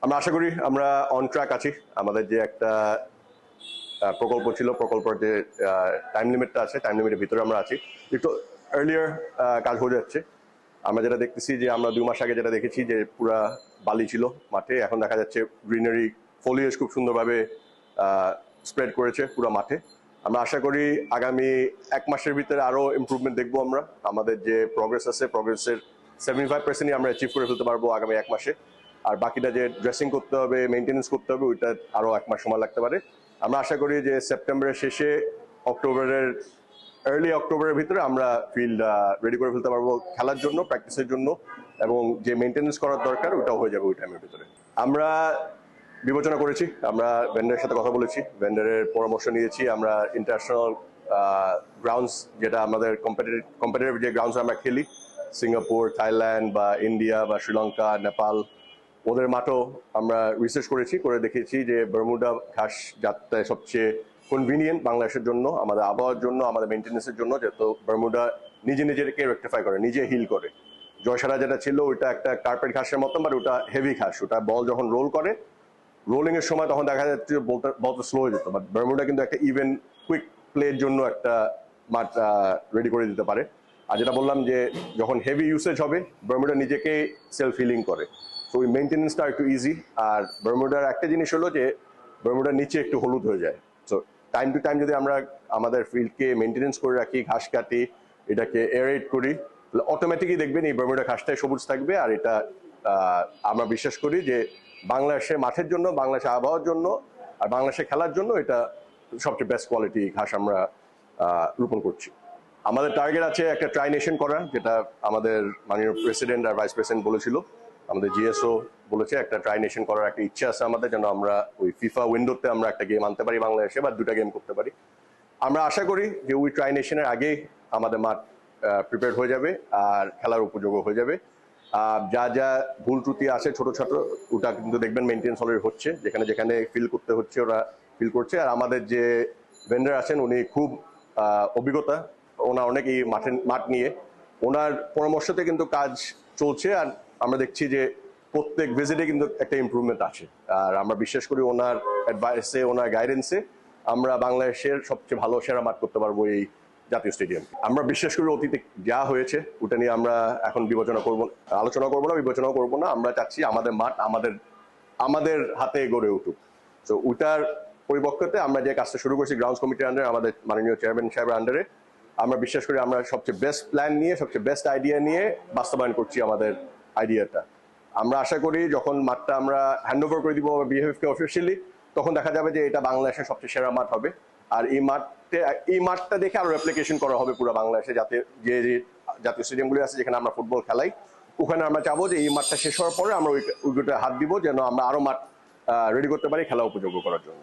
আমরা আশা করি আমরা অন ট্র্যাক আছি। আমাদের যে একটা প্রকল্প ছিল, প্রকল্পের যে টাইম লিমিটটা আছে, টাইম লিমিটের ভিতরে আমরা আছি। একটু আর্লিয়ার কাজ হয়ে যাচ্ছে। আমরা যেটা দেখতেছি যে আমরা 2 মাস আগে যেটা দেখেছি যে পুরা বালি ছিল মাঠে, এখন দেখা যাচ্ছে গ্রিনারি ফলিয়েজ খুব সুন্দরভাবে স্প্রেড করেছে পুরো মাঠে। আমরা আশা করি আগামী 1 মাসের ভিতরে আরো ইমপ্রুভমেন্ট দেখবো আমরা। আমাদের যে প্রগ্রেস আছে, প্রগ্রেসের 75% আমরা অ্যাচিভ করে ফেলতে পারবো আগামী 1 মাসে। আর বাকিটা যে ড্রেসিং করতে হবে, মেনটেন্যান্স করতে হবে, ওইটা আরো 1 মাস সময় লাগতে পারে। আমরা আশা করি যে সেপ্টেম্বরের শেষে আর্লি অক্টোবরের ভিতরে আমরা ফিল্ড রেডি করে ফেলতে পারবো খেলার জন্য, প্র্যাকটিসের জন্য, এবং যে মেনটেন্যান্স করার দরকার ওটাও হয়ে যাবে ওই টাইমের ভিতরে। আমরা বিবেচনা করেছি, আমরা ভেন্ডারের সাথে কথা বলেছি, ভেন্ডারের পরামর্শ নিয়েছি। আমরা ইন্টারন্যাশনাল গ্রাউন্ডস, যেটা আমাদের কম্পিটিটিভ যে গ্রাউন্ডস আমরা খেলি, সিঙ্গাপুর, থাইল্যান্ড বা ইন্ডিয়া বা শ্রীলঙ্কা, নেপাল, ওদের মাঠও আমরা রিসার্চ করেছি, করে দেখেছি যে বারমুডা ঘাস যাত্রায় সবচেয়ে কনভিনিয়েন্ট বাংলাদেশের জন্য, আমাদের আবহাওয়ার জন্য, আমাদের মেনটেন্যান্সের জন্য, যেহেতু বারমুডা নিজেকে রেকটিফাই করে, নিজে হিল করে। জয়সারা যেটা ছিল ওইটা একটা কার্পেট ঘাসের মতন, বাট ওটা হেভি ঘাস। ওটা বল যখন রোল করে, রোলিং এর সময় তখন দেখা যাচ্ছে বলটা স্লো হয়ে যেত। বাট বারমুডা কিন্তু একটা ইভেন কুইক প্লের জন্য একটা মাঠ রেডি করে দিতে পারে। আর যেটা বললাম যে যখন হেভি ইউসেজ হবে, বারমুডা নিজেকে সেলফ হিলিং করে, তো ওই মেনটেন্যান্সটা একটু ইজি। আর বারমুডার একটা জিনিস হলো যে বারমুডার নিচে একটু হলুদ হয়ে যায়। তো টাইম টু টাইম যদি আমরা আমাদের ফিল্ডকে মেনটেন্যান্স করে রাখি, ঘাস কাটি, এটাকে এয়ারেট করি, তাহলে অটোমেটিকই দেখবেন এই বারমুডা ঘাসটাই সবুজ থাকবে। আর এটা আমরা বিশ্বাস করি যে বাংলাদেশের মাঠের জন্য, বাংলাদেশের আবহাওয়ার জন্য, আর বাংলাদেশে খেলার জন্য এটা সবচেয়ে বেস্ট কোয়ালিটি ঘাস আমরা রোপণ করছি। আমাদের টার্গেট আছে একটা ট্রাই নেশন করা, যেটা আমাদের মাননীয় প্রেসিডেন্ট আর ভাইস প্রেসিডেন্ট বলেছিল। আমাদের জিএসও বলেছে একটা ট্রাই নেশন করার একটা ইচ্ছা আছে আমাদের, যেন আমরা ওই ফিফা উইন্ডোতে আমরা একটা গেম আনতে পারি বাংলাদেশে, বা 2টা গেম করতে পারি। আমরা আশা করি যে ওই ট্রাই নেশনের আগেই আমাদের মাঠ প্রিপেয়ার হয়ে যাবে আর খেলার উপযোগী হয়ে যাবে। যা যা ভুল ত্রুটি আছে ছোট ছোট, ওটা কিন্তু দেখবেন মেনটেন্স অলরেডি হচ্ছে, যেখানে যেখানে ফিল করতে হচ্ছে ওরা ফিল করছে। আর আমাদের যে ভেন্ডার আছেন উনি খুব অভিজ্ঞতা, ওনার অনেক এই মাঠ নিয়ে, ওনার পরামর্শতে কিন্তু কাজ চলছে। আর আমরা দেখছি যে প্রত্যেক ভিজিটে কিন্তু একটা ইমপ্রুভমেন্ট আছে। আর আমরা বিশ্বাস করি ওনার অ্যাডভাইসে, ওনার গাইডেন্সে আমরা বাংলাদেশের সবচেয়ে ভালো সেরা মাঠ করতে পারবো এই জাতীয় স্টেডিয়াম। আমরা বিশ্বাস করি অতীতে যা হয়েছে ওটা নিয়ে আমরা এখন আলোচনা করবো না, বিবেচনাও করবো না। আমরা চাচ্ছি আমাদের মাঠ আমাদের হাতে গড়ে উঠুক। তো ওটার পরিবর্তে আমরা যে কাজটা শুরু করছি গ্রাউন্ডস কমিটির আন্ডারে, আমাদের মাননীয় চেয়ারম্যান সাহেবের আন্ডারে, আমরা বিশ্বাস করি আমরা সবচেয়ে বেস্ট প্ল্যান নিয়ে, সবচেয়ে বেস্ট আইডিয়া নিয়ে বাস্তবায়ন করছি আমাদের আইডিয়াটা। আমরা আশা করি যখন মাঠটা আমরা হ্যান্ড ওভার করে দিব বিএফএফ কে অফিসিয়ালি, তখন দেখা যাবে যে এটা বাংলাদেশের সবচেয়ে সেরা মাঠ হবে। আর এই মাঠটা দেখে আরো রেপ্লিকেশন করা হবে পুরো বাংলাদেশে, যাতে যে জাতীয় স্টেডিয়ামগুলি আছে যেখানে আমরা ফুটবল খেলাই, ওখানে আমরা চাবো যে এই মাঠটা শেষ হওয়ার পরে আমরা ওইটা হাত দিব, যেন আমরা আরো মাঠ রেডি করতে পারি খেলা উপযোগ্য করার জন্য।